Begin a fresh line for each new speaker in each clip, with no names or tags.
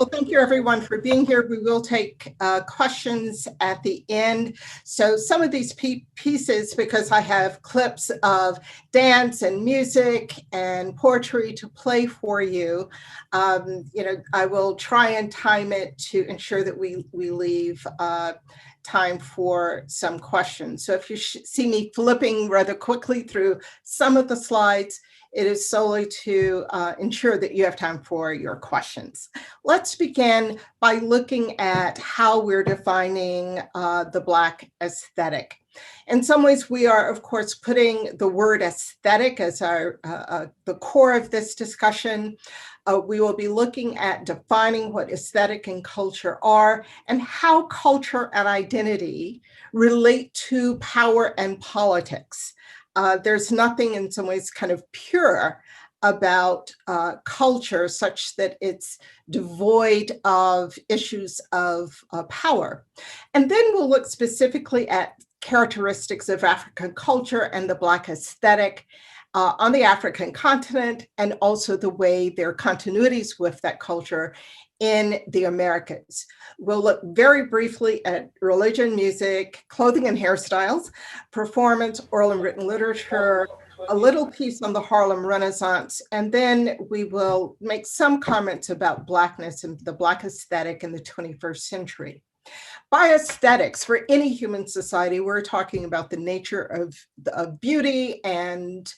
Well, thank you everyone for being here. We will take questions at the end. So some of these pieces, because I have clips of dance and music and poetry to play for you, I will try and time it to ensure that we leave time for some questions. So if you see me flipping rather quickly through some of the slides, it is solely to ensure that you have time for your questions. Let's begin by looking at how we're defining the Black aesthetic. In some ways, we are, of course, putting the word aesthetic as the core of this discussion. We will be looking at defining what aesthetic and culture are and how culture and identity relate to power and politics. There's nothing in some ways kind of pure about culture such that it's devoid of issues of power. And then we'll look specifically at characteristics of African culture and the Black aesthetic on the African continent, and also the way there are continuities with that culture in the Americas. We'll look very briefly at religion, music, clothing and hairstyles, performance, oral and written literature, a little piece on the Harlem Renaissance, and then we will make some comments about Blackness and the Black aesthetic in the 21st century. By aesthetics, for any human society, we're talking about the nature of beauty and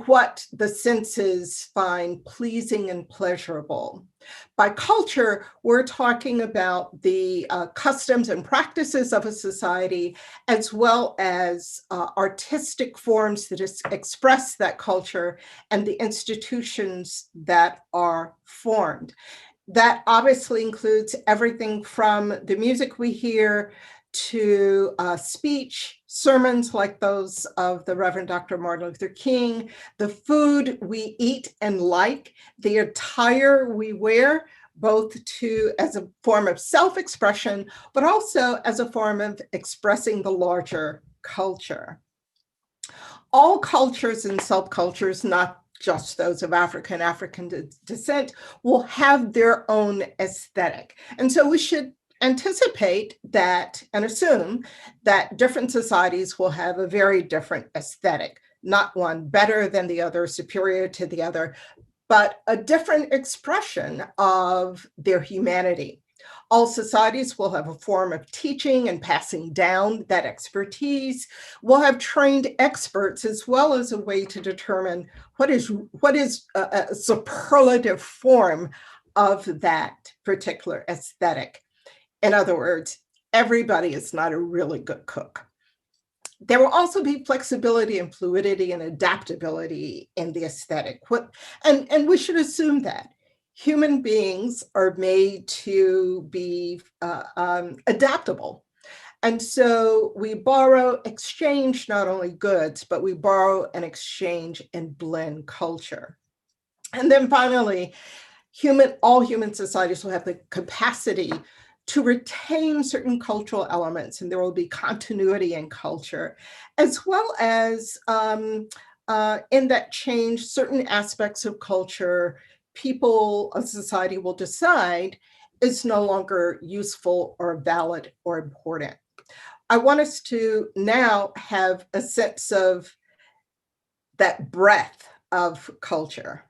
what the senses find pleasing and pleasurable. By culture, we're talking about the customs and practices of a society, as well as artistic forms that express that culture and the institutions that are formed. That obviously includes everything from the music we hear to speech, sermons like those of the Reverend Dr. Martin Luther King, the food we eat and like, the attire we wear, both as a form of self-expression, but also as a form of expressing the larger culture. All cultures and subcultures, not just those of African descent, will have their own aesthetic. And so we should anticipate that and assume that different societies will have a very different aesthetic, not one better than the other, superior to the other, but a different expression of their humanity. All societies will have a form of teaching and passing down that expertise. We'll have trained experts, as well as a way to determine what is a superlative form of that particular aesthetic. In other words, everybody is not a really good cook. There will also be flexibility and fluidity and adaptability in the aesthetic. And we should assume that human beings are made to be adaptable. And so we borrow, exchange not only goods, but we borrow and exchange and blend culture. And then finally, all human societies will have the capacity to retain certain cultural elements, and there will be continuity in culture, as well as in that change, certain aspects of culture, a society will decide is no longer useful or valid or important. I want us to now have a sense of that breadth of culture.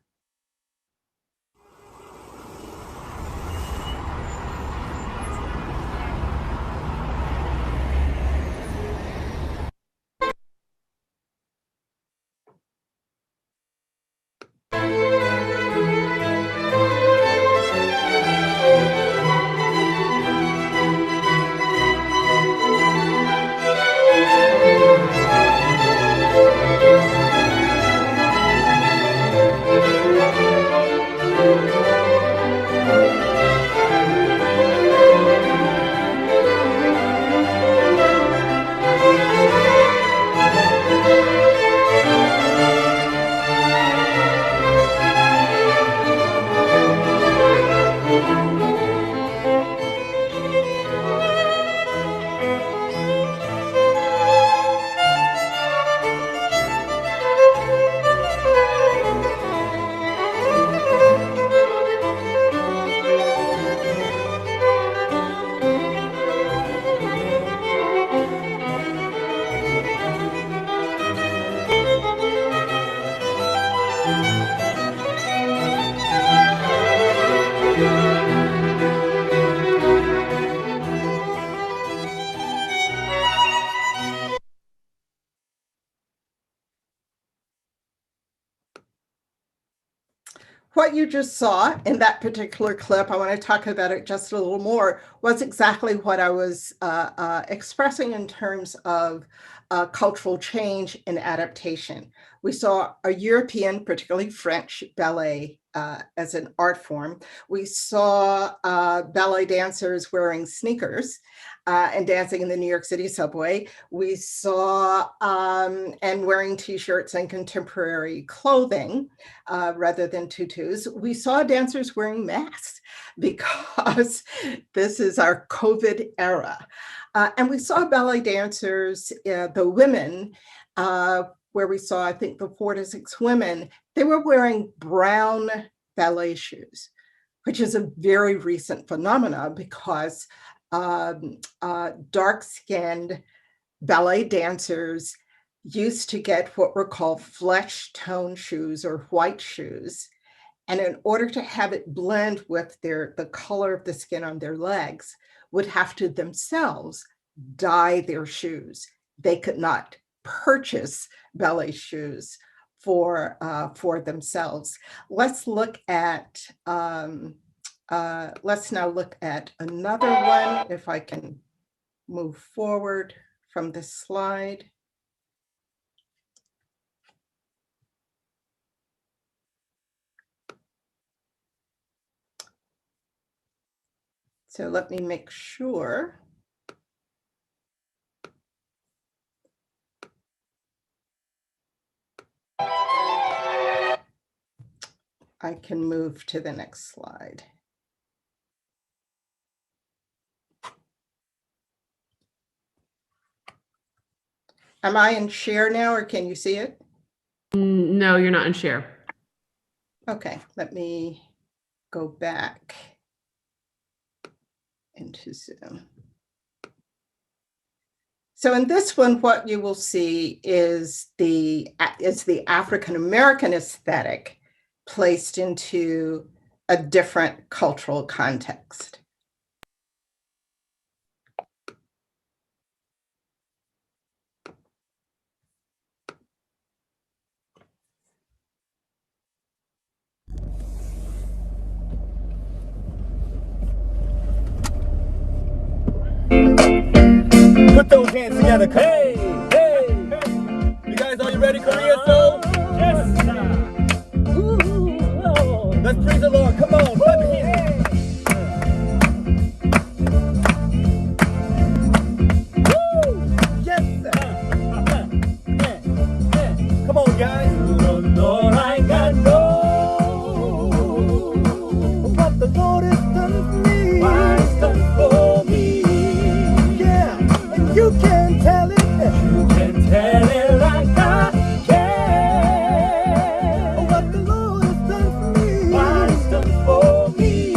what you just saw in that particular clip, I want to talk about it just a little more, was exactly what I was expressing in terms of cultural change and adaptation. We saw a European, particularly French, ballet as an art form. We saw ballet dancers wearing sneakers and dancing in the New York City subway. We saw and wearing t-shirts and contemporary clothing rather than tutus. We saw dancers wearing masks because this is our COVID era. And we saw ballet dancers, the women, where we saw, I think, the 4 to 6 women, they were wearing brown ballet shoes, which is a very recent phenomenon because dark-skinned ballet dancers used to get what were called flesh tone shoes or white shoes. And in order to have it blend with the color of the skin on their legs, would have to themselves dye their shoes. They could not purchase ballet shoes for themselves. Let's look at let's now look at another one, if I can move forward from this slide. So let me make sure. I can move to the next slide. Am I in share now, or can you see it?
No, you're not in share.
Okay, let me go back into Zoom. So in this one, what you will see is the African-American aesthetic placed into a different cultural context.
Put those hands together. Hey, hey, hey. You guys, are you ready, Korea Soul? Yes. Let's praise the Lord. Come on, clap your hands. Yes, sir. Come on, guys. Lord, I got know what the Lord has done for me. What He's done for me. You can tell it. You can tell it like I can. What the Lord has done for me. What He's done for me.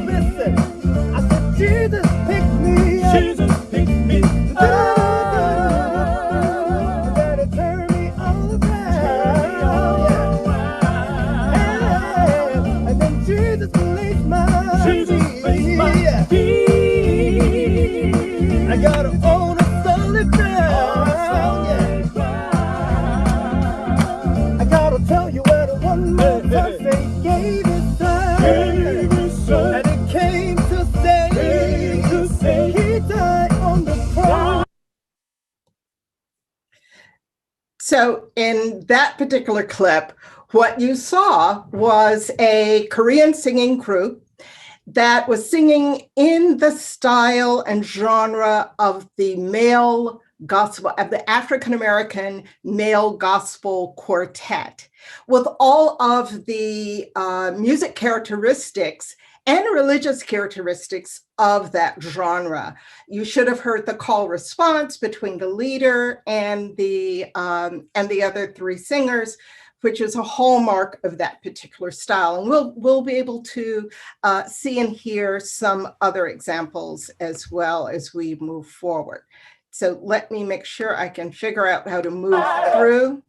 Listen, I said Jesus picked me up. Jesus picked me up. Better turn me all around. Yeah. And then Jesus placed my feet. I gotta own a solid ground. I gotta tell you where the one more time say gave his son. And it came to say he died on the cross.
So in that particular clip, what you saw was a Korean singing group that was singing in the style and genre of the male gospel, of the African-American male gospel quartet, with all of the music characteristics and religious characteristics of that genre. You should have heard the call response between the leader and the other 3 singers, which is a hallmark of that particular style. And we'll be able to see and hear some other examples as well as we move forward. So let me make sure I can figure out how to move through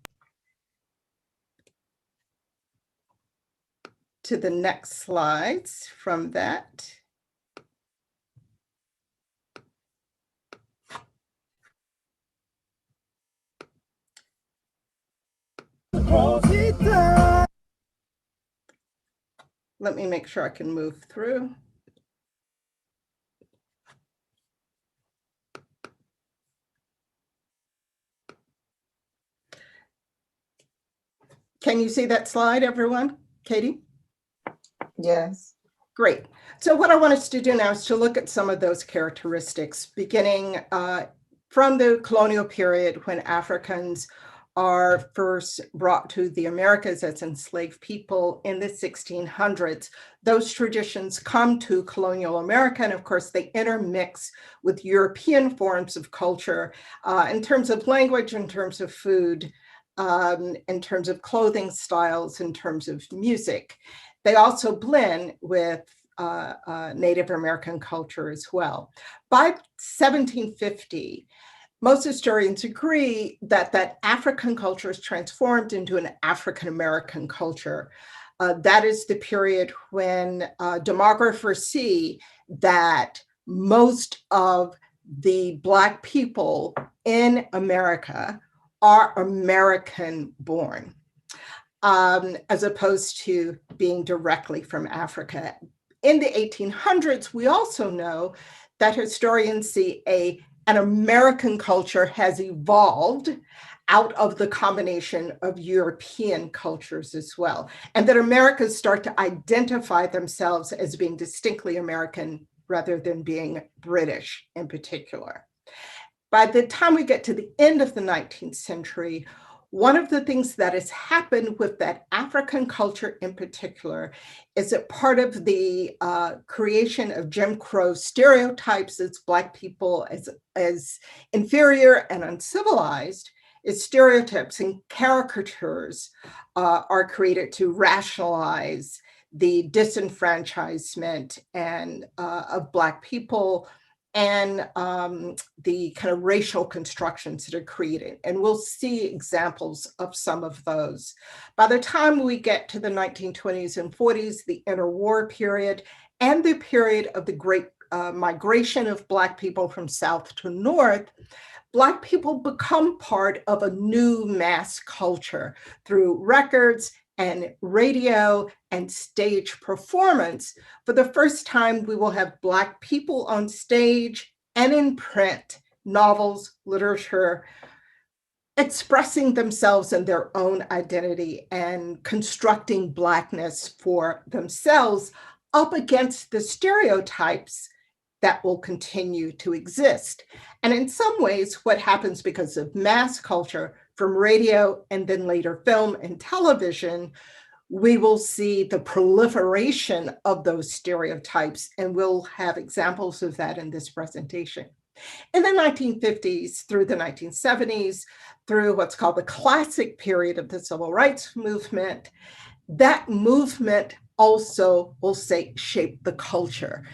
to the next slides from that. let me make sure I can move through. Can you see that slide, everyone? Katie?
Yes.
Great. So what I want us to do now is to look at some of those characteristics, beginning from the colonial period when Africans are first brought to the Americas as enslaved people in the 1600s. Those traditions come to colonial America, and of course they intermix with European forms of culture in terms of language, in terms of food, in terms of clothing styles, in terms of music. They also blend with Native American culture as well. By 1750, most historians agree that African culture is transformed into an African American culture. That is the period when demographers see that most of the Black people in America are American born, as opposed to being directly from Africa. In the 1800s, we also know that historians see an American culture has evolved out of the combination of European cultures as well, and that Americans start to identify themselves as being distinctly American rather than being British in particular. By the time we get to the end of the 19th century, one of the things that has happened with that African culture in particular is that part of the creation of Jim Crow stereotypes as Black people as inferior and uncivilized is stereotypes and caricatures are created to rationalize the disenfranchisement and of Black people and the kind of racial constructions that are created. And we'll see examples of some of those. By the time we get to the 1920s and 40s, the interwar period, and the period of the great migration of Black people from South to North, Black people become part of a new mass culture through records and radio and stage performance. For the first time, we will have Black people on stage and in print, novels, literature, expressing themselves in their own identity and constructing Blackness for themselves up against the stereotypes that will continue to exist. And in some ways, what happens because of mass culture from radio and then later film and television, we will see the proliferation of those stereotypes, and we'll have examples of that in this presentation. In the 1950s through the 1970s, through what's called the classic period of the civil rights movement, that movement also will shape the culture.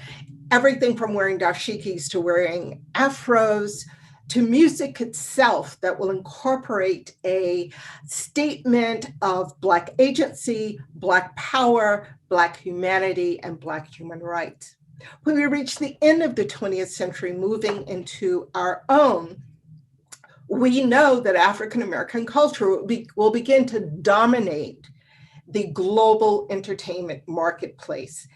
Everything from wearing dashikis to wearing afros to music itself that will incorporate a statement of Black agency, Black power, Black humanity, and Black human rights. When we reach the end of the 20th century, moving into our own, we know that African American culture will begin to dominate the global entertainment marketplace.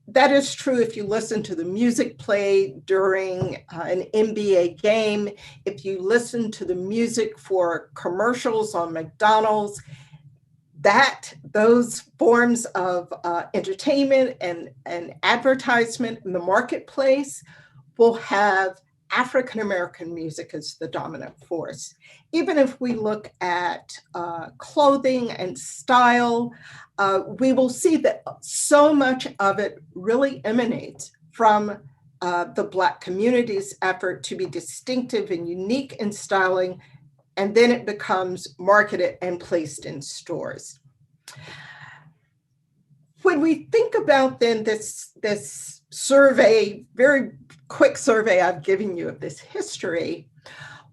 That is true if you listen to the music played during an NBA game, if you listen to the music for commercials on McDonald's, those forms of entertainment and advertisement in the marketplace will have African American music as the dominant force. Even if we look at clothing and style, we will see that so much of it really emanates from the Black community's effort to be distinctive and unique in styling, and then it becomes marketed and placed in stores. When we think about then this survey, very quick survey I've given you of this history,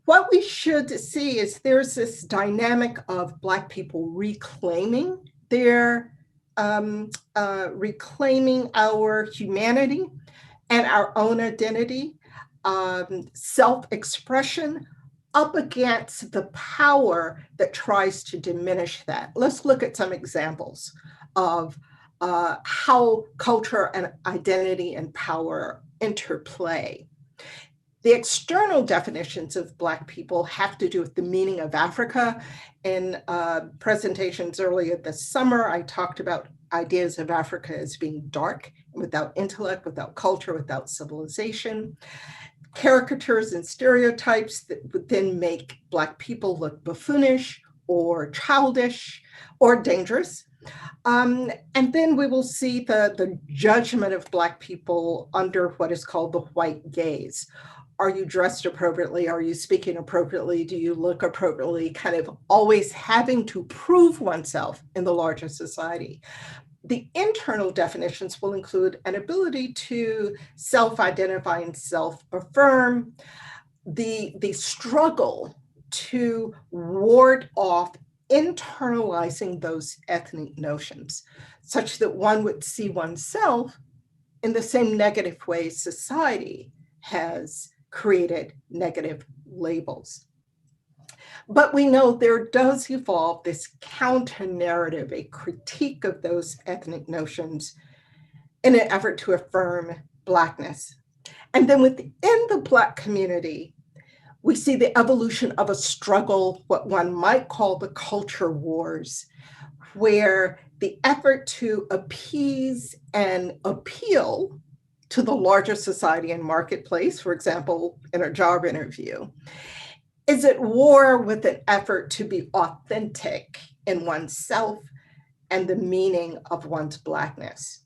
what we should see is there's this dynamic of Black people reclaiming reclaiming our humanity and our own identity, self-expression up against the power that tries to diminish that. Let's look at some examples of how culture and identity and power interplay. The external definitions of Black people have to do with the meaning of Africa. In presentations earlier this summer, I talked about ideas of Africa as being dark, without intellect, without culture, without civilization. Caricatures and stereotypes that would then make Black people look buffoonish or childish or dangerous. And then we will see the judgment of Black people under what is called the white gaze. Are you dressed appropriately? Are you speaking appropriately? Do you look appropriately? Kind of always having to prove oneself in the larger society. The internal definitions will include an ability to self-identify and self-affirm, the struggle to ward off internalizing those ethnic notions, such that one would see oneself in the same negative way society has created negative labels. But we know there does evolve this counter narrative, a critique of those ethnic notions in an effort to affirm Blackness. And then within the Black community, we see the evolution of a struggle, what one might call the culture wars, where the effort to appease and appeal to the larger society and marketplace, for example, in a job interview, is at war with an effort to be authentic in oneself and the meaning of one's Blackness.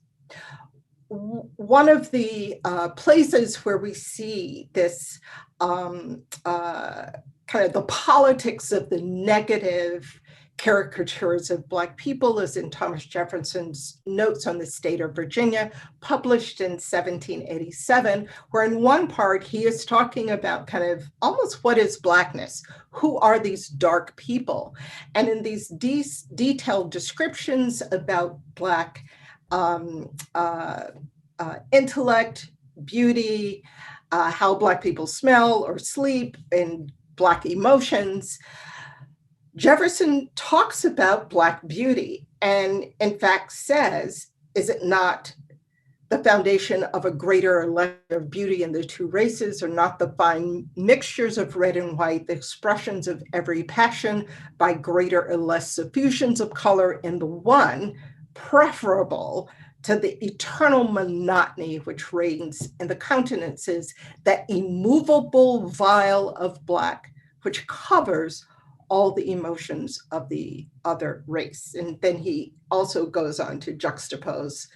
One of the places where we see this kind of the politics of the negative caricatures of Black people is in Thomas Jefferson's Notes on the State of Virginia, published in 1787, where in one part he is talking about kind of almost what is Blackness? Who are these dark people? And in these detailed descriptions about Black intellect, beauty, how Black people smell or sleep, and Black emotions, Jefferson talks about Black beauty and in fact says, is it not the foundation of a greater or lesser beauty in the two races, or not the fine mixtures of red and white, the expressions of every passion by greater or less suffusions of color in the one, preferable to the eternal monotony which reigns in the countenances, that immovable vial of Black, which covers all the emotions of the other race. And then he also goes on to juxtapose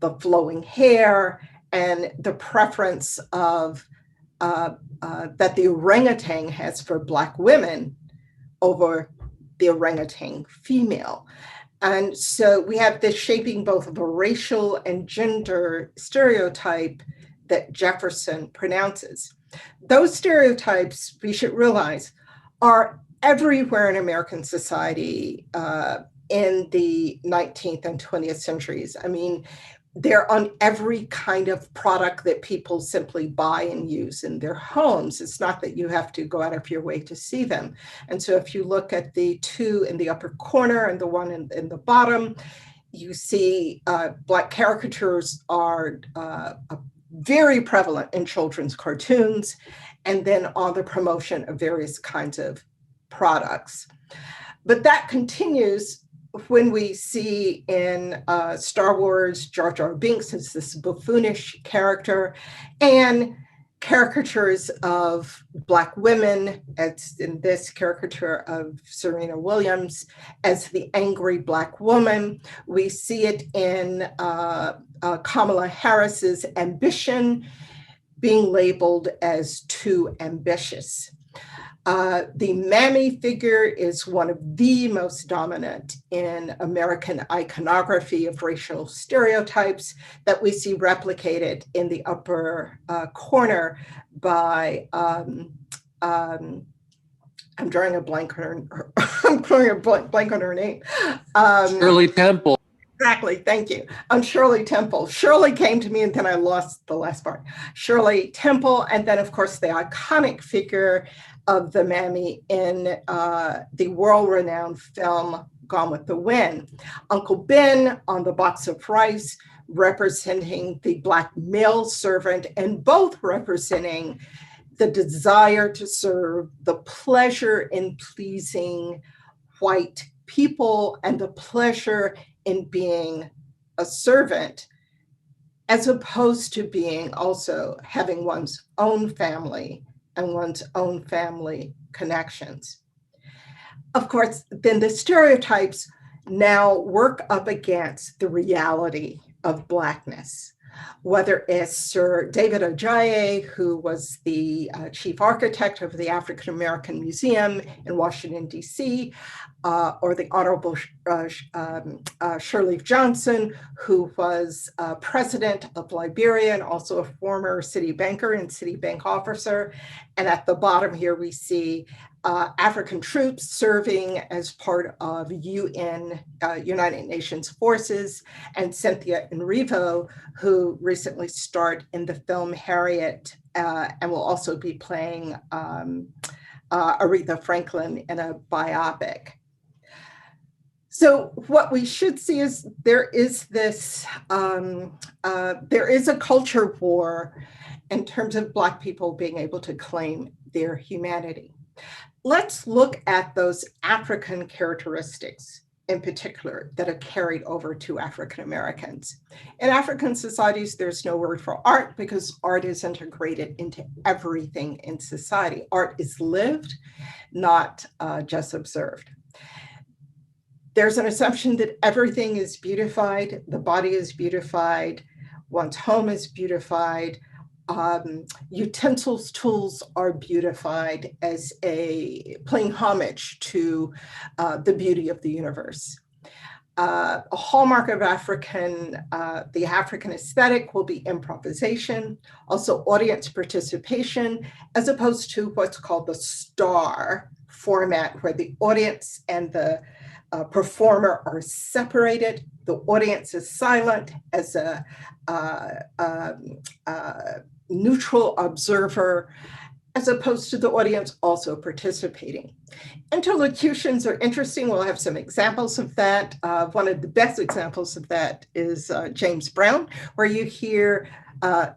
the flowing hair and the preference of that the orangutan has for Black women over the orangutan female. And so we have this shaping both of a racial and gender stereotype that Jefferson pronounces. Those stereotypes, we should realize, are everywhere in American society in the 19th and 20th centuries. I mean, they're on every kind of product that people simply buy and use in their homes. It's not that you have to go out of your way to see them. And so if you look at the two in the upper corner and the one in the bottom, you see Black caricatures are very prevalent in children's cartoons, and then on the promotion of various kinds of products. But that continues when we see in Star Wars, Jar Jar Binks as this buffoonish character, and caricatures of Black women, as in this caricature of Serena Williams as the angry Black woman. We see it in Kamala Harris's ambition being labeled as too ambitious. The mammy figure is one of the most dominant in American iconography of racial stereotypes that we see replicated in the upper corner by, I'm drawing a blank on her, I'm drawing a blank on her name.
Shirley Temple.
Exactly, thank you. On Shirley Temple. Shirley came to me and then I lost the last part. Shirley Temple, and then of course the iconic figure of the mammy in the world-renowned film Gone with the Wind. Uncle Ben on the box of rice, representing the Black male servant, and both representing the desire to serve, the pleasure in pleasing white people, and the pleasure in being a servant, as opposed to being also having one's own family and one's own family connections. Of course, then the stereotypes now work up against the reality of Blackness, whether it's Sir David Ajayi, who was the chief architect of the African American Museum in Washington, D.C., or the Honorable Shirley Johnson, who was president of Liberia and also a former city banker and city bank officer. And at the bottom here, we see African troops serving as part of United Nations forces, and Cynthia Erivo, who recently starred in the film Harriet and will also be playing Aretha Franklin in a biopic. So what we should see is there is a culture war in terms of Black people being able to claim their humanity. Let's look at those African characteristics in particular that are carried over to African Americans. In African societies, there's no word for art because art is integrated into everything in society. Art is lived, not just observed. There's an assumption that everything is beautified, the body is beautified, one's home is beautified, utensils, tools are beautified as paying homage to the beauty of the universe. A hallmark of the African aesthetic will be improvisation, also audience participation, as opposed to what's called the star format, where the audience and the performer are separated. The audience is silent as a neutral observer, as opposed to the audience also participating. Interlocutions are interesting. We'll have some examples of that. One of the best examples of that is James Brown, where you hear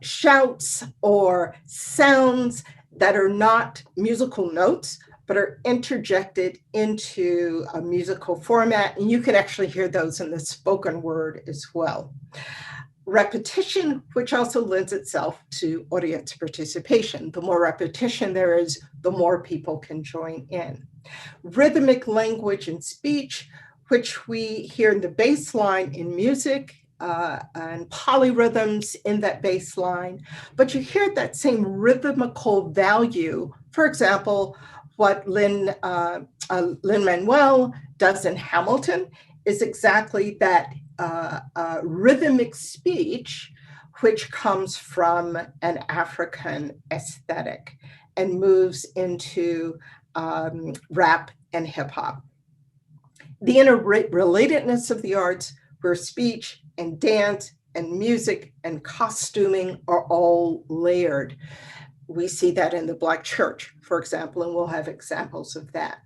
shouts or sounds that are not musical notes, but are interjected into a musical format. And you can actually hear those in the spoken word as well. Repetition, which also lends itself to audience participation. The more repetition there is, the more people can join in. Rhythmic language and speech, which we hear in the bass line in music, and polyrhythms in that bass line, but you hear that same rhythmical value. For example, what Lin-Manuel does in Hamilton is exactly that rhythmic speech, which comes from an African aesthetic and moves into rap and hip hop. The interrelatedness of the arts, where speech and dance and music and costuming are all layered. We see that in the Black church, for example, and we'll have examples of that.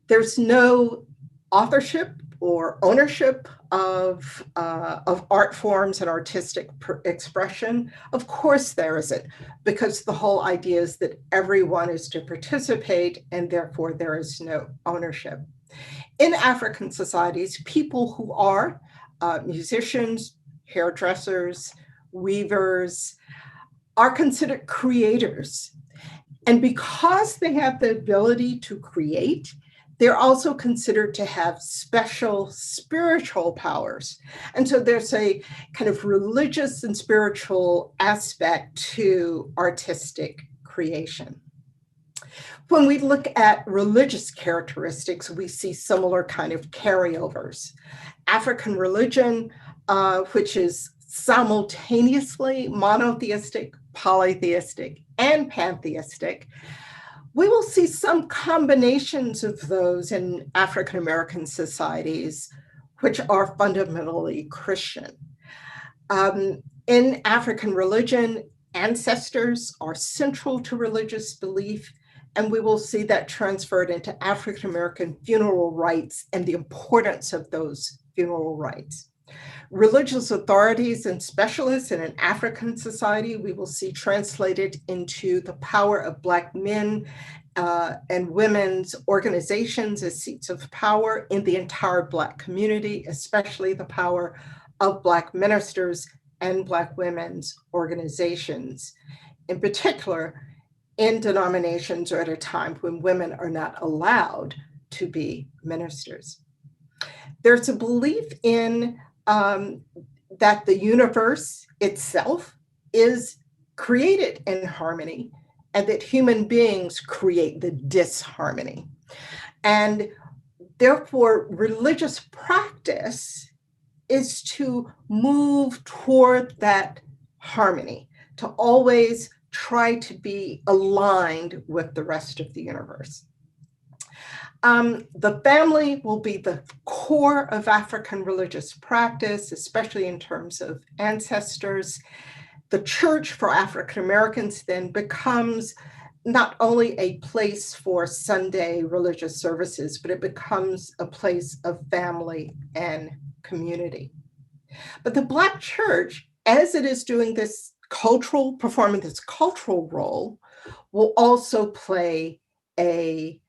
There's no authorship or ownership of art forms and artistic expression. Of course there isn't, because the whole idea is that everyone is to participate and therefore there is no ownership. In African societies, people who are musicians, hairdressers, weavers, are considered creators. And because they have the ability to create, they're also considered to have special spiritual powers. And so there's a kind of religious and spiritual aspect to artistic creation. When we look at religious characteristics, we see similar kind of carryovers. African religion, which is simultaneously monotheistic, polytheistic, and pantheistic, we will see some combinations of those in African American societies, which are fundamentally Christian. In African religion, ancestors are central to religious belief, And we will see that transferred into African American funeral rites and the importance of those funeral rites. Religious authorities and specialists in an African society, we will see translated into the power of Black men and women's organizations as seats of power in the entire Black community, especially the power of Black ministers and Black women's organizations. In particular, in denominations or at a time when women are not allowed to be ministers. There's a belief in that the universe itself is created in harmony and that human beings create the disharmony. And therefore, religious practice is to move toward that harmony, to always try to be aligned with the rest of the universe. The family will be the core of African religious practice, especially in terms of ancestors. The church for African Americans then becomes not only a place for Sunday religious services, but it becomes a place of family and community. But the Black church, as it is doing this performing this cultural role, will also play a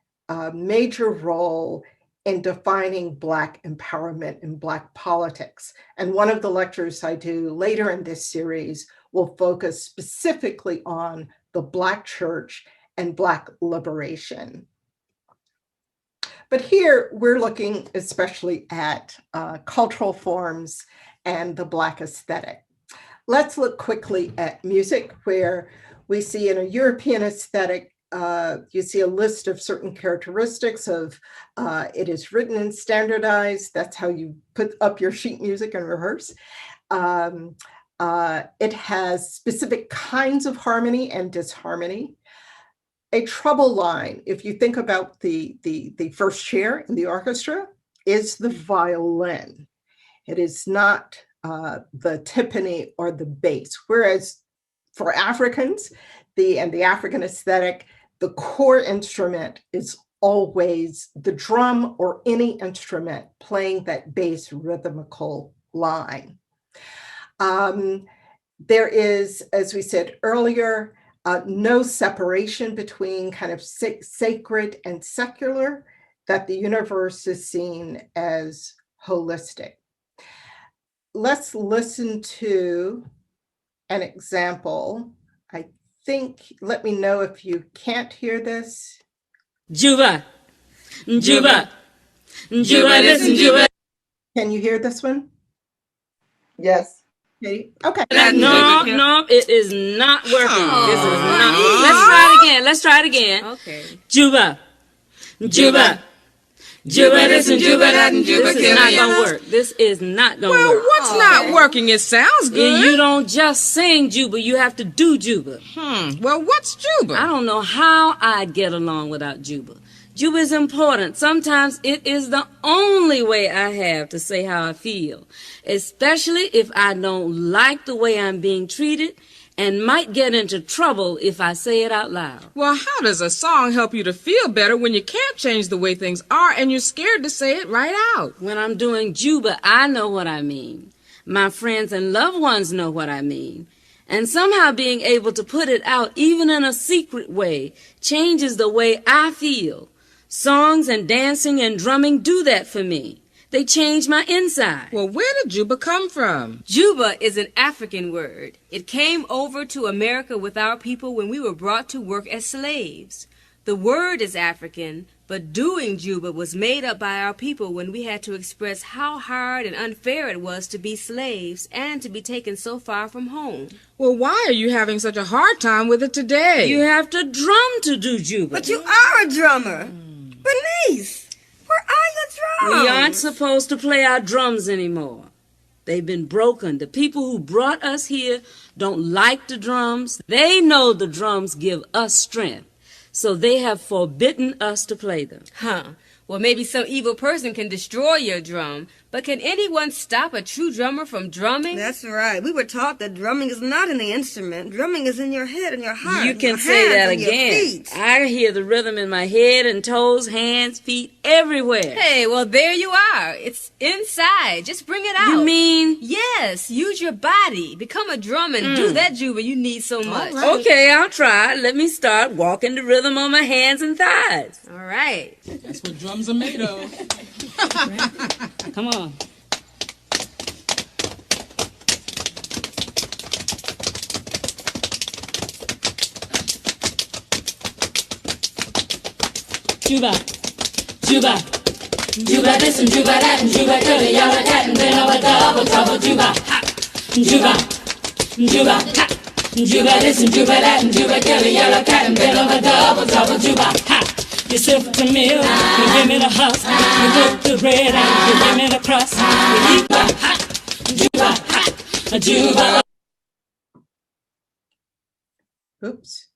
major role in defining Black empowerment and Black politics. And one of the lectures I do later in this series will focus specifically on the Black church and Black liberation. But here we're looking especially at cultural forms and the Black aesthetic. Let's look quickly at music, where we see in a European aesthetic, you see a list of certain characteristics of it is written and standardized. That's how you put up your sheet music and rehearse. It has specific kinds of harmony and disharmony. A treble line, if you think about the first chair in the orchestra, is the violin. It is not the timpani or the bass. Whereas for Africans, the African aesthetic, the core instrument is always the drum or any instrument playing that bass rhythmical line. There is, as we said earlier, no separation between kind of sacred and secular, that the universe is seen as holistic. Let's listen to an example. I think, let me know if you can't hear this.
Juba, Juba, Juba, listen, Juba.
Can you hear this one?
Yes.
Okay.
No, it is not working. This is not. Let's try it again. Okay. Juba, Juba. Juba, listen, Juba, Juba. This is not gonna work. This is not gonna work.
Well, what's not working? It sounds good.
You don't just sing Juba, you have to do Juba.
Well, what's Juba?
I don't know how I'd get along without Juba. Juba is important. Sometimes it is the only way I have to say how I feel, especially if I don't like the way I'm being treated and might get into trouble if I say it out loud.
Well, how does a song help you to feel better when you can't change the way things are and you're scared to say it right out?
When I'm doing Juba, I know what I mean. My friends and loved ones know what I mean. And somehow being able to put it out, even in a secret way, changes the way I feel. Songs and dancing and drumming do that for me. They change my inside.
Well, where did Juba come from?
Juba is an African word. It came over to America with our people when we were brought to work as slaves. The word is African, but doing Juba was made up by our people when we had to express how hard and unfair it was to be slaves and to be taken so far from home.
Well, why are you having such a hard time with it today?
You have to drum to do Juba.
But you are a drummer. Bernice, where are your drums?
We aren't supposed to play our drums anymore. They've been broken. The people who brought us here don't like the drums. They know the drums give us strength, so they have forbidden us to play them.
Huh. Well, maybe some evil person can destroy your drum, but can anyone stop a true drummer from drumming?
That's right. We were taught that drumming is not in the instrument. Drumming is in your head and your heart.
You
and
can
your
say
hands
that
and your
again.
feet.
I hear the rhythm in my head and toes, hands, feet, everywhere.
Hey, well, there you are. It's inside. Just bring it out.
You mean?
Yes, use your body. Become a drum and do that juba you need so much.
right.
Okay, I'll try. Let me start walking the rhythm on my hands and thighs.
All right.
That's what drums are made of.
Come on.
Juba, Juba, Juba this and Juba that and Juba dirty yellow cat and then over double trouble Juba, ha, Juba, Juba, ha, Juba this and Juba that and Juba dirty yellow cat and then over double trouble Juba, ha. You sip the milk, you give me the husk, you cook the bread and you give me the crust. You eat the ha, Juba, ha, Juba.
Oops.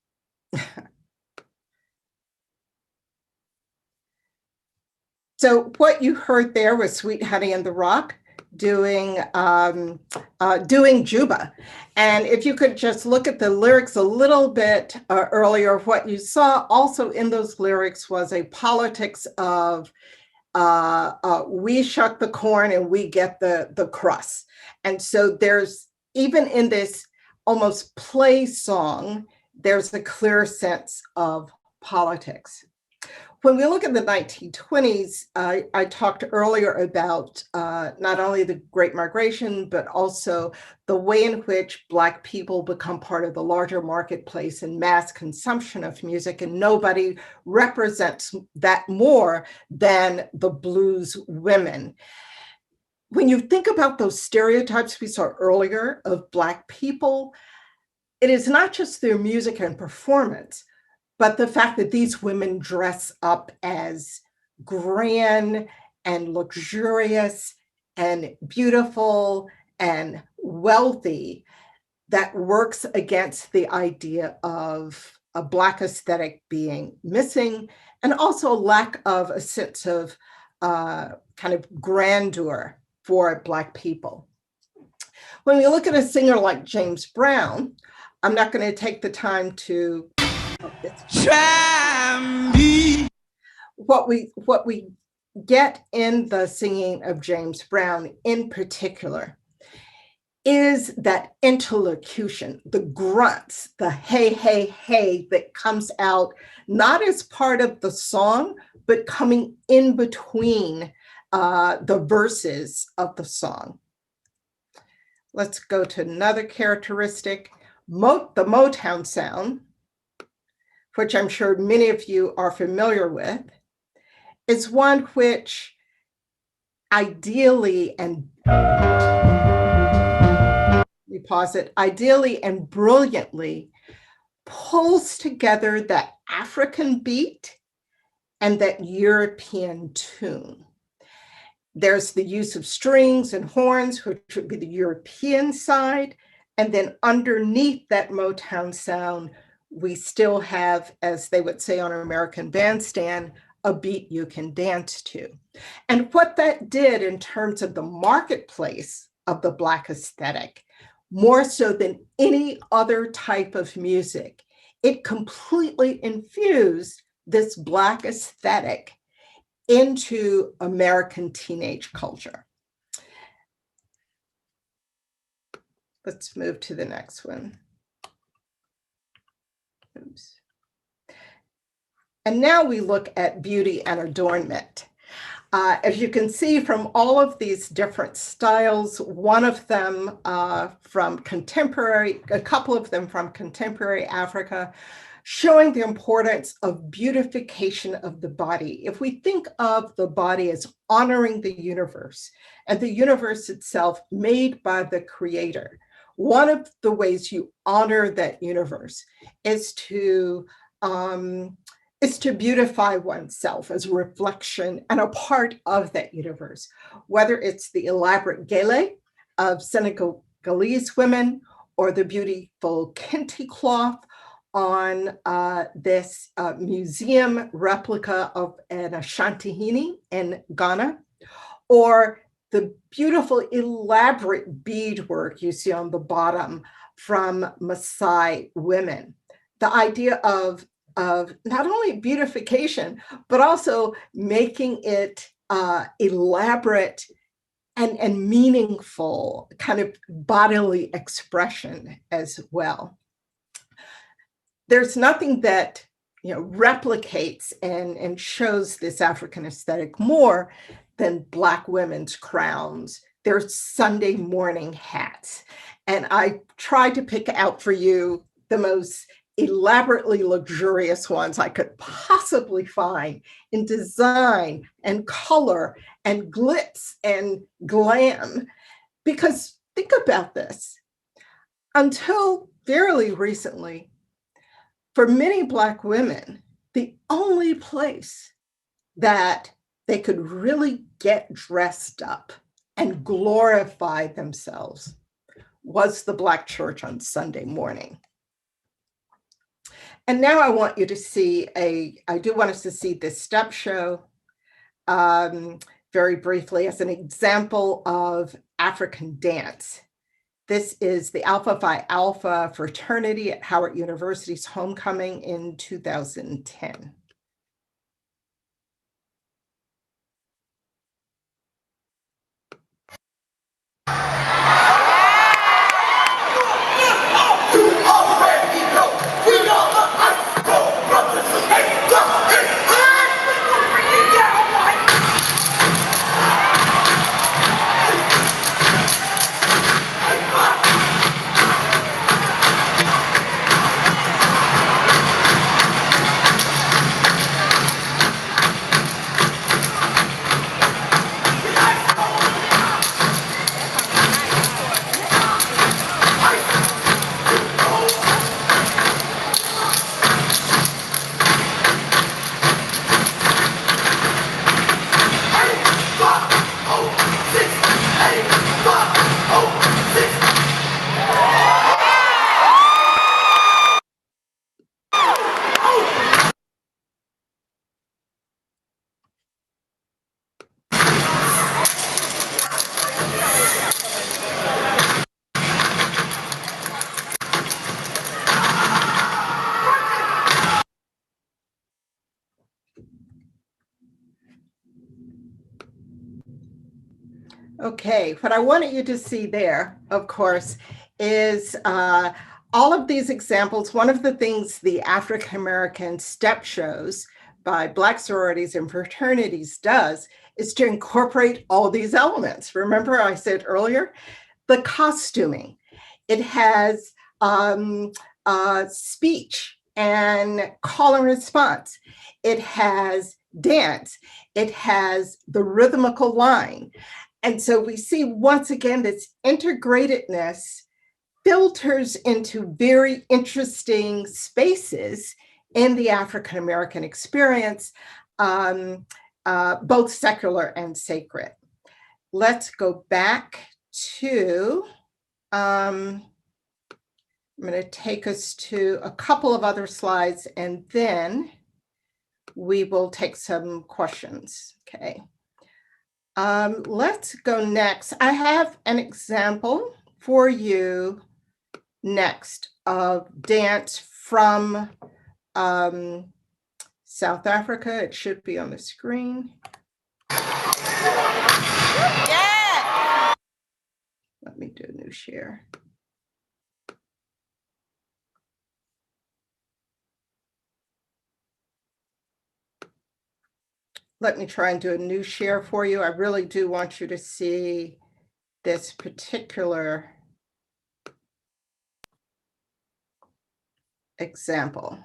So what you heard there was Sweet Honey in the Rock doing Juba. And if you could just look at the lyrics a little bit earlier, what you saw also in those lyrics was a politics of we shuck the corn and we get the crust. And so there's, even in this almost play song, there's a clear sense of politics. When we look at the 1920s, I talked earlier about not only the Great Migration, but also the way in which Black people become part of the larger marketplace and mass consumption of music, and nobody represents that more than the blues women. When you think about those stereotypes we saw earlier of Black people, it is not just their music and performance, but the fact that these women dress up as grand and luxurious and beautiful and wealthy, that works against the idea of a Black aesthetic being missing, and also a lack of a sense of kind of grandeur for Black people. When we look at a singer like James Brown, I'm not going to take the time to try me. What we get in the singing of James Brown in particular is that interlocution, the grunts, the hey, hey, hey that comes out not as part of the song, but coming in between the verses of the song. Let's go to another characteristic, the Motown sound, which I'm sure many of you are familiar with, is one which ideally and brilliantly pulls together that African beat and that European tune. There's the use of strings and horns, which would be the European side, and then underneath that Motown sound, we still have, as they would say on an American Bandstand, a beat you can dance to. And what that did in terms of the marketplace of the Black aesthetic, more so than any other type of music, it completely infused this Black aesthetic into American teenage culture. Let's move to the next one. Oops. And now we look at beauty and adornment. As you can see from all of these different styles, one of them from contemporary, a couple of them from contemporary Africa, showing the importance of beautification of the body. If we think of the body as honoring the universe and the universe itself made by the Creator, one of the ways you honor that universe is to beautify oneself as a reflection and a part of that universe, whether it's the elaborate gele of Senegalese women or the beautiful kente cloth on this museum replica of an Ashantihini in Ghana, or the beautiful elaborate beadwork you see on the bottom from Maasai women. The idea of not only beautification, but also making it elaborate and meaningful kind of bodily expression as well. There's nothing that replicates and shows this African aesthetic more than Black women's crowns, their Sunday morning hats. And I tried to pick out for you the most elaborately luxurious ones I could possibly find in design and color and glitz and glam. Because think about this, until fairly recently, for many Black women, the only place that they could really get dressed up and glorify themselves was the Black church on Sunday morning. And now I want you to see I do want us to see this step show very briefly as an example of African dance. This is the Alpha Phi Alpha fraternity at Howard University's homecoming in 2010. Okay, what I wanted you to see there, of course, is all of these examples. One of the things the African-American step shows by Black sororities and fraternities does is to incorporate all these elements. Remember I said earlier, the costuming. It has speech and call and response. It has dance. It has the rhythmical line. And so we see once again this integratedness filters into very interesting spaces in the African American experience, both secular and sacred. Let's go back to, I'm going to take us to a couple of other slides and then we will take some questions, okay? Let's go next. I have an example for you next of dance from South Africa. It should be on the screen. Yeah. Let me do a new share. Let me try and do a new share for you. I really do want you to see this particular example.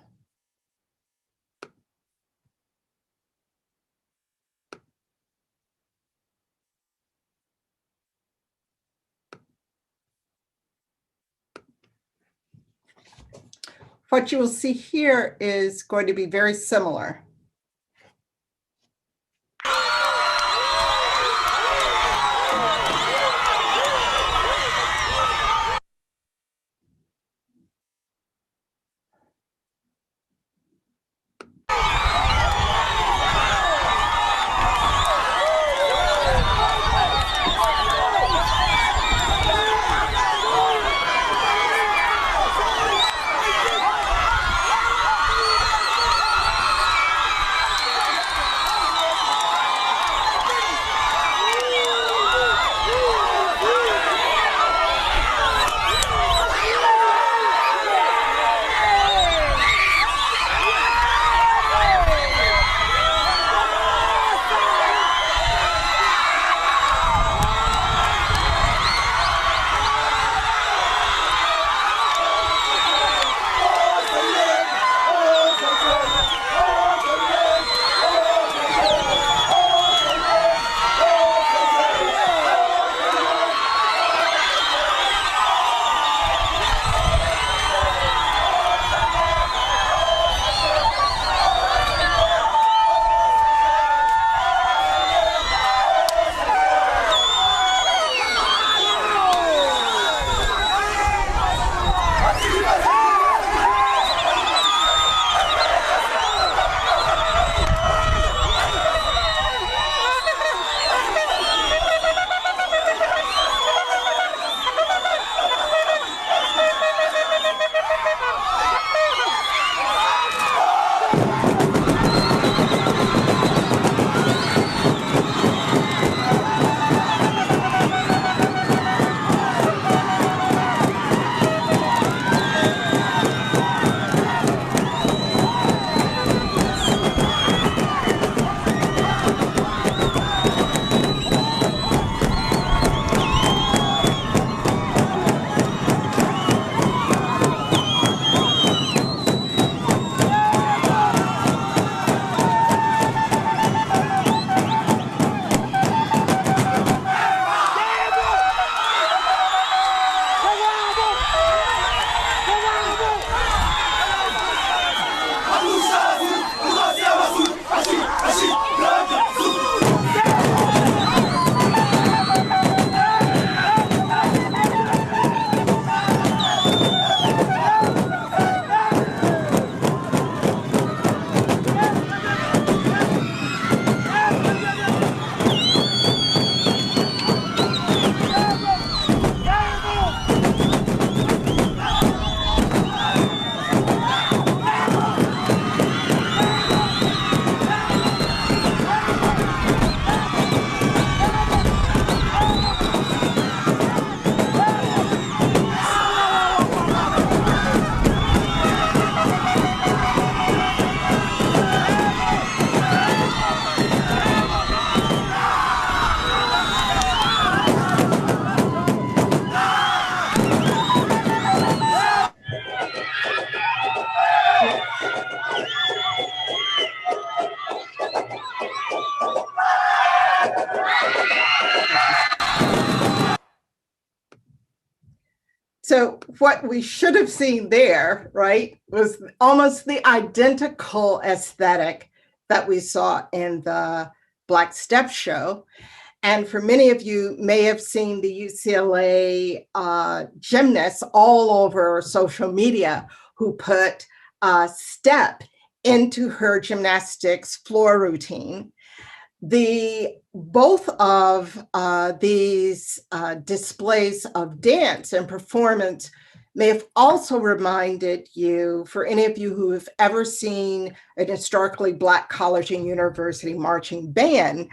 What you will see here is going to be very similar. So what we should have seen there, right, was almost the identical aesthetic that we saw in the Black Step Show. And for many of you may have seen the UCLA gymnasts all over social media who put step into her gymnastics floor routine. Both of these displays of dance and performance may have also reminded you, for any of you who have ever seen an historically Black college and university marching band,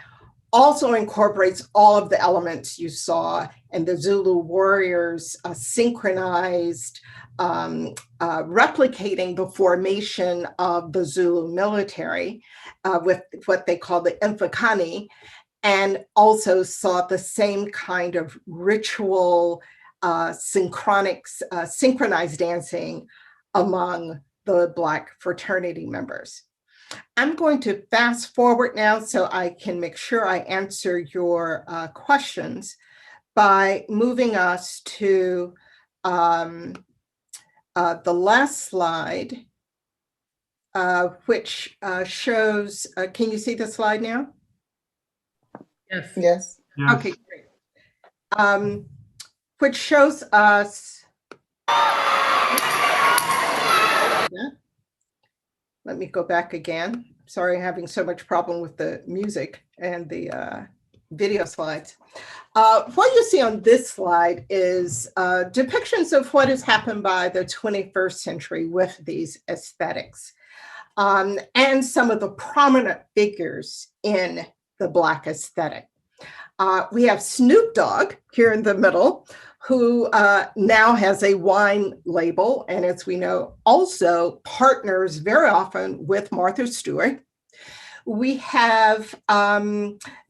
also incorporates all of the elements you saw in the Zulu warriors synchronized, replicating the formation of the Zulu military with what they call the Imfakani, and also saw the same kind of ritual synchronized dancing among the Black fraternity members. I'm going to fast forward now so I can make sure I answer your questions by moving us to the last slide, which shows, can you see the slide now?
Yes.
Yes.
Okay, great. Which shows us, let me go back again. Sorry, I'm having so much problem with the music and the video slides. What you see on this slide is depictions of what has happened by the 21st century with these aesthetics, and some of the prominent figures in the Black aesthetic. We have Snoop Dogg here in the middle, who now has a wine label, and as we know, also partners very often with Martha Stewart. We have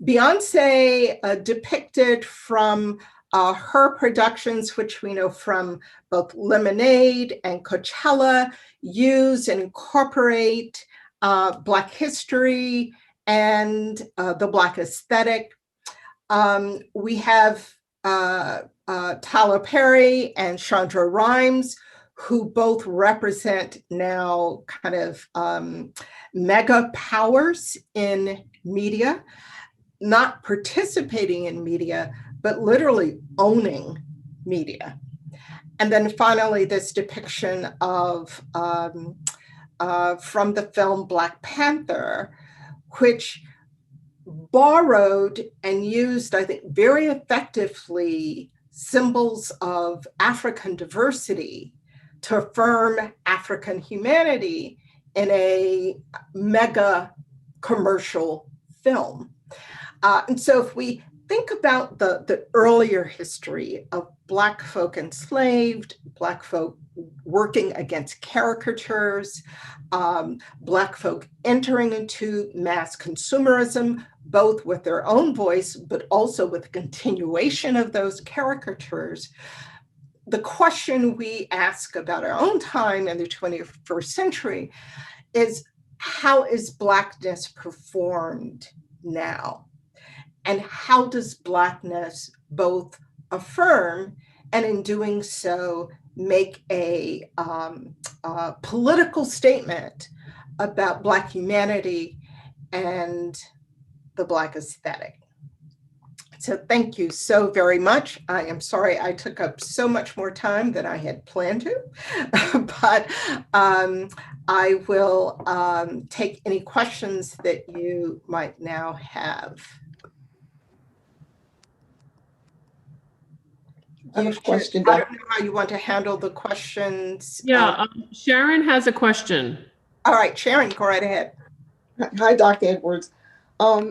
Beyonce depicted from her productions, which we know from both Lemonade and Coachella, use and incorporate Black history and the Black aesthetic. We have Tyler Perry and Shonda Rhimes, who both represent now kind of mega powers in media, not participating in media, but literally owning media. And then finally, this depiction of from the film Black Panther, which borrowed and used, I think, very effectively symbols of African diversity to affirm African humanity in a mega commercial film. And so if we think about the earlier history of Black folk enslaved, Black folk working against caricatures, Black folk entering into mass consumerism, both with their own voice, but also with continuation of those caricatures, the question we ask about our own time in the 21st century is, how is Blackness performed now? And how does Blackness both affirm and in doing so make a political statement about Black humanity and the Black aesthetic? So thank you so very much. I am sorry I took up so much more time than I had planned to, but I will take any questions that you might now have.
I have a question.
I don't know how you want to handle the questions.
Yeah, Sharon has a question.
All right, Sharon, go right ahead.
Hi, Dr. Edwards.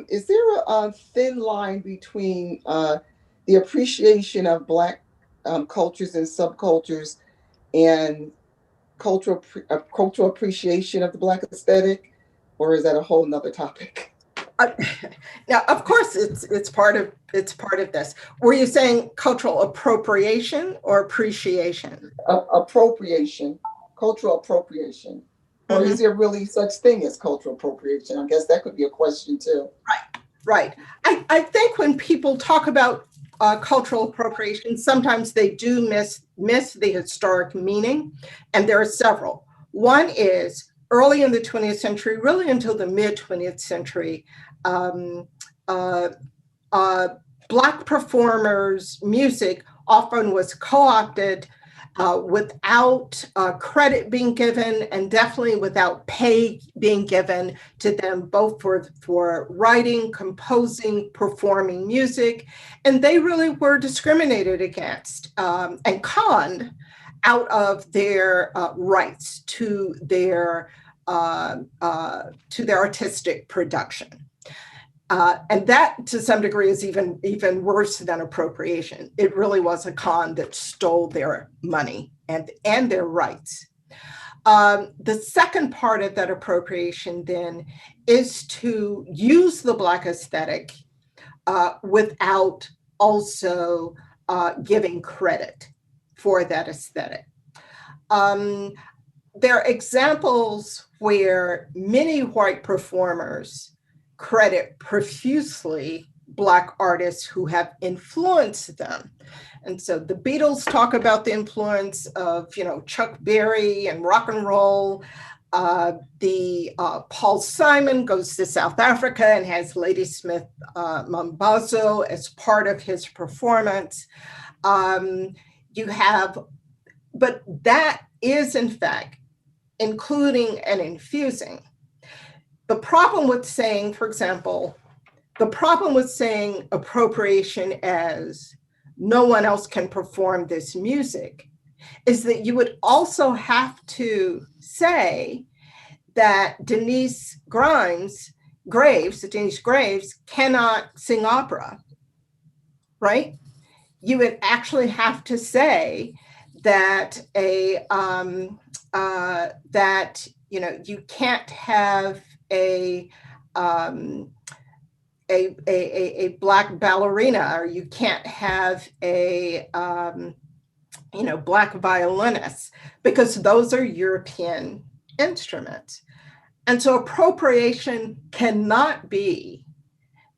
Is there a thin line between the appreciation of Black cultures and subcultures and cultural appreciation of the Black aesthetic, or is that a whole nother topic?
Now, of course, it's part of this. Were you saying cultural appropriation or appreciation?
Appropriation, cultural appropriation. Or is there really such thing as cultural appropriation? I guess that could be a question too.
Right. I think when people talk about cultural appropriation, sometimes they do miss miss the historic meaning, and there are several. One is early in the 20th century, really until the mid 20th century, Black performers' music often was co-opted without credit being given, and definitely without pay being given to them, both for writing, composing, performing music. And they really were discriminated against and conned out of their rights to their artistic production. And that, to some degree, is even worse than appropriation. It really was a con that stole their money and their rights. The second part of that appropriation, then, is to use the Black aesthetic without also giving credit for that aesthetic. There are examples where many white performers credit profusely Black artists who have influenced them. And so the Beatles talk about the influence of, Chuck Berry and rock and roll. Paul Simon goes to South Africa and has Ladysmith Mambazo as part of his performance. But that is, in fact, including and infusing. The problem with saying, for example, appropriation as no one else can perform this music is that you would also have to say that Denise Graves cannot sing opera, right? You would actually have to say that you can't have a Black ballerina, or you can't have a Black violinist, because those are European instruments. And so appropriation cannot be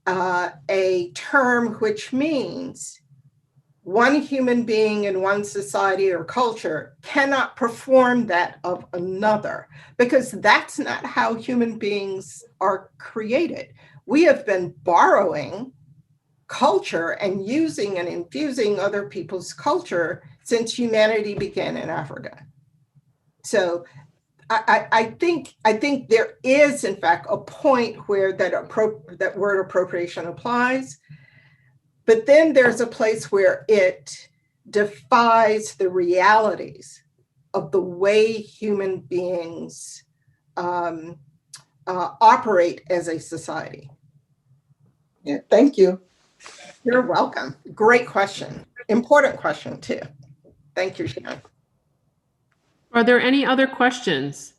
a term which means one human being in one society or culture cannot perform that of another, because that's not how human beings are created. We have been borrowing culture and using and infusing other people's culture since humanity began in Africa. So I think there is, in fact, a point where that word appropriation applies. But then there's a place where it defies the realities of the way human beings operate as a society.
Yeah, thank you.
You're welcome. Great question. Important question, too. Thank you, Sharon.
Are there any other questions?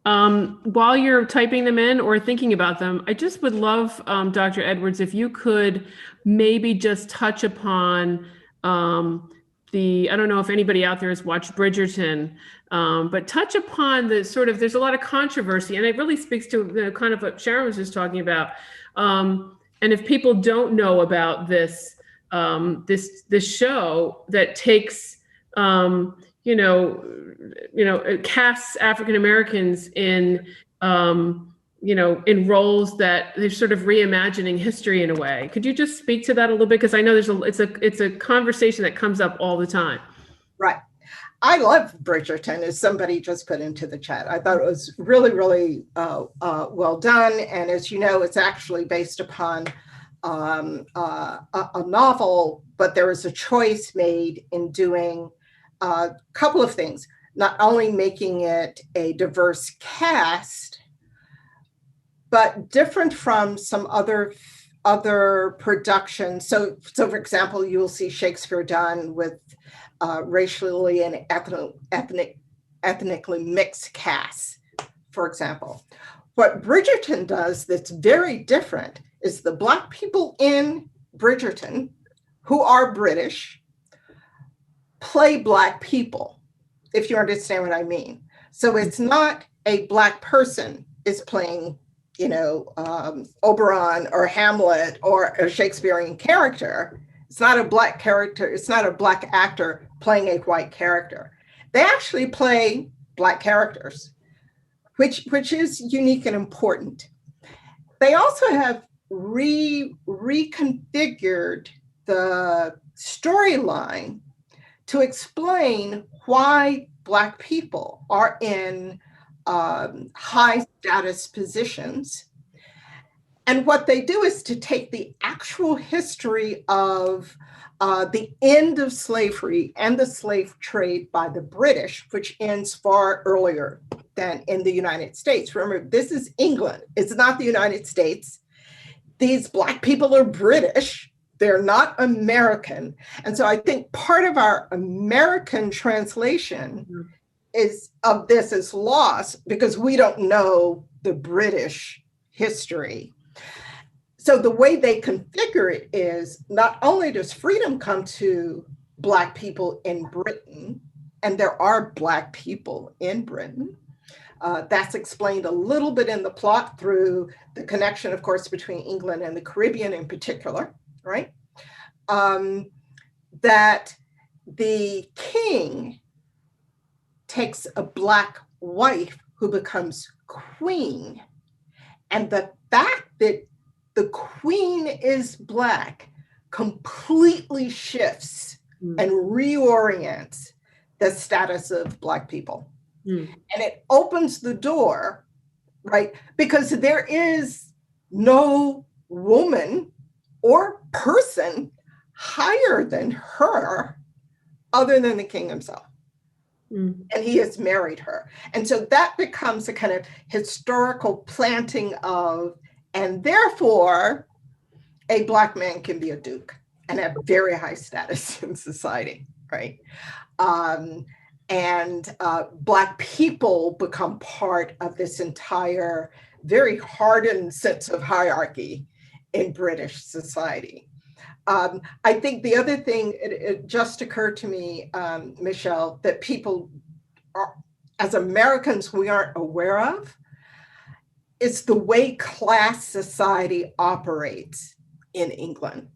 While you're typing them in or thinking about them, I just would love, Dr. Edwards, if you could maybe just touch upon I don't know if anybody out there has watched Bridgerton, but touch upon the there's a lot of controversy, and it really speaks to kind of what Sharon was just talking about. And if people don't know about this, this show that takes, it casts African Americans in, in roles that they're sort of reimagining history in a way. Could you just speak to that a little bit? Because I know it's a conversation that comes up all the time.
Right. I love Bridgerton, as somebody just put into the chat. I thought it was really, really well done. And as you know, it's actually based upon a novel, but there was a choice made in doing a couple of things, not only making it a diverse cast, but different from some other productions. So for example, you will see Shakespeare done with racially and ethnically mixed casts, for example. What Bridgerton does that's very different is the Black people in Bridgerton, who are British, play Black people, if you understand what I mean. So it's not a Black person is playing, Oberon or Hamlet or a Shakespearean character. It's not a black character. It's not a black actor playing a white character. They actually play black characters, which is unique and important. They also have reconfigured the storyline to explain why Black people are in high status positions. And what they do is to take the actual history of the end of slavery and the slave trade by the British, which ends far earlier than in the United States. Remember, this is England. It's not the United States. These Black people are British. They're not American. And so I think part of our American translation of this is lost because we don't know the British history. So the way they configure it is not only does freedom come to Black people in Britain, and there are Black people in Britain, that's explained a little bit in the plot through the connection, of course, between England and the Caribbean in particular, right? That the king takes a Black wife who becomes queen. And the fact that the queen is Black completely shifts and reorients the status of Black people. And it opens the door, right? Because there is no woman or person higher than her other than the king himself. And he has married her. And so that becomes a kind of historical planting of, and therefore a Black man can be a duke and have very high status in society, right? And Black people become part of this entire very hardened sense of hierarchy in British society. I think the other thing, it just occurred to me, Michelle, that people are, as Americans, we aren't aware of, is the way class society operates in England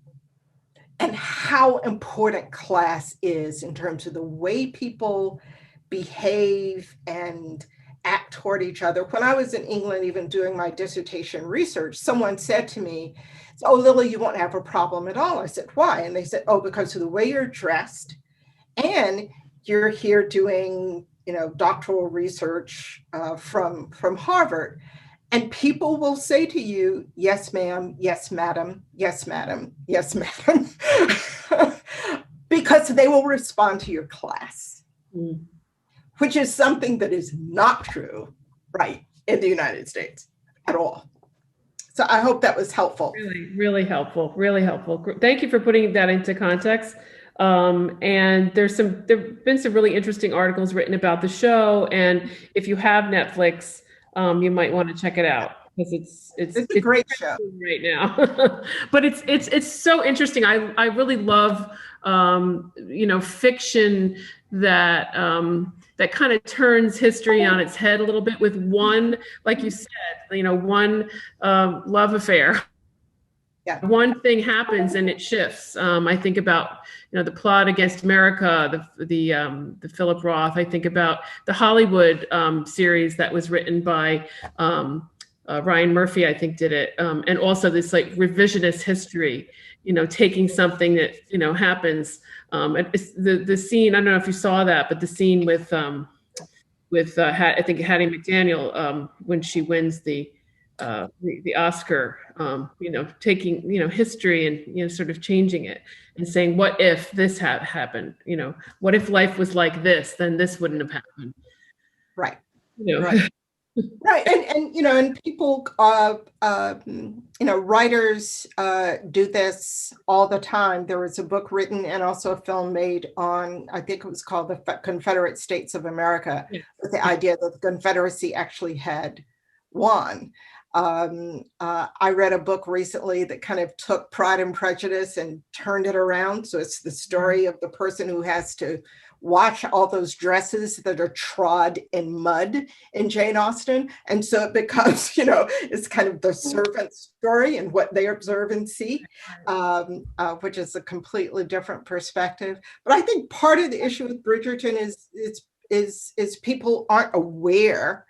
and how important class is in terms of the way people behave and act toward each other. When I was in England, even doing my dissertation research, someone said to me, "Oh, Lillie, you won't have a problem at all." I said, "Why?" And they said, "Oh, because of the way you're dressed and you're here doing, doctoral research from Harvard. And people will say to you, 'Yes, ma'am, yes, madam, yes, madam, yes, madam,' because they will respond to your class, which is something that is not true, right, in the United States at all." So I hope that was helpful.
Really, really helpful, really helpful. Thank you for putting that into context. And there's been some really interesting articles written about the show. And if you have Netflix, you might want to check it out because it's
a great show
right now. But it's so interesting. I really love fiction that that kind of turns history on its head a little bit with one, like you said, one love affair.
Yeah.
One thing happens and it shifts. I think about the Plot Against America, the Philip Roth. I think about the Hollywood series that was written by Ryan Murphy. I think did it, and also this like revisionist history. Taking something that happens. It's the scene. I don't know if you saw that, but the scene with I think Hattie McDaniel when she wins the Oscar, taking history and sort of changing it and saying, what if this had happened? What if life was like this? Then this wouldn't have happened.
Right.
Right.
Right. And people, writers do this all the time. There was a book written and also a film made on, I think it was called The Confederate States of America, with the idea that the Confederacy actually had won. I read a book recently that kind of took Pride and Prejudice and turned it around. So it's the story of the person who has to watch all those dresses that are trod in mud in Jane Austen. And so it becomes, it's kind of the servant story and what they observe and see, which is a completely different perspective. But I think part of the issue with Bridgerton is people aren't aware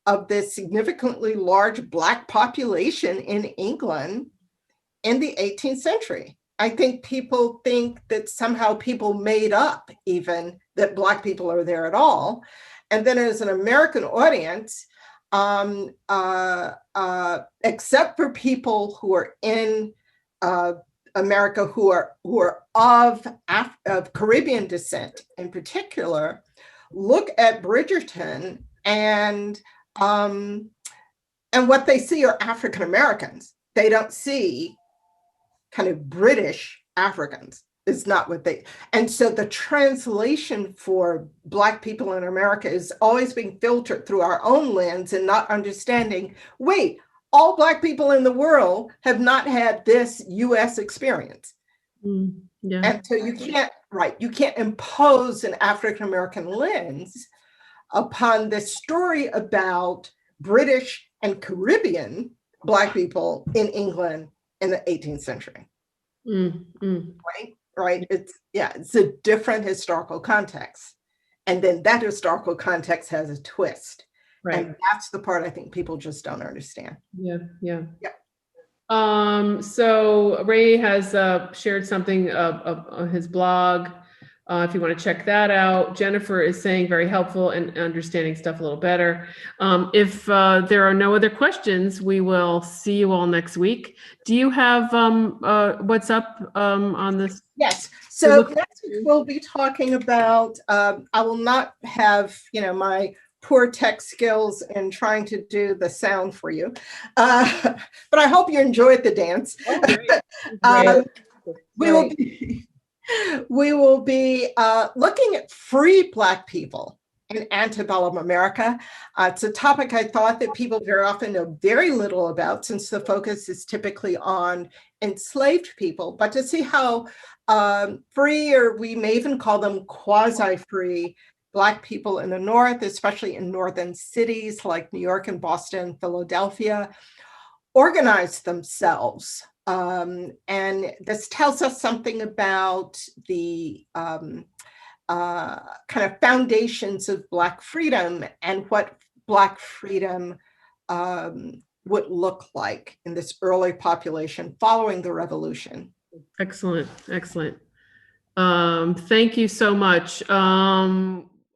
of this significantly large Black population in England in the 18th century. I think people think that somehow people made up even that Black people are there at all. And then as an American audience, except for people who are in America who are of Caribbean descent in particular, look at Bridgerton and what they see are African Americans. They don't see kind of British Africans. Is not what they, and so the translation for Black people in America is always being filtered through our own lens and not understanding, wait, all Black people in the world have not had this US experience.
Yeah.
And so you can't impose an African American lens upon this story about British and Caribbean Black people in England in the 18th century. Right? It's a different historical context. And then that historical context has a twist. Right. And that's the part I think people just don't understand.
Yeah. So Ray has shared something of his blog. If you want to check that out. Jennifer is saying very helpful and understanding stuff a little better. If there are no other questions, we will see you all next week. Do you have what's up on this?
Yes. So next week we'll be talking about, I will not have, my poor tech skills in trying to do the sound for you. But I hope you enjoyed the dance.
Oh,
we will be looking at free Black people in antebellum America. It's a topic I thought that people very often know very little about, since the focus is typically on enslaved people, but to see how free, or we may even call them quasi-free, Black people in the North, especially in northern cities like New York and Boston, Philadelphia, organize themselves. And this tells us something about the kind of foundations of Black freedom and what Black freedom would look like in this early population following the revolution.
Excellent. Thank you so much.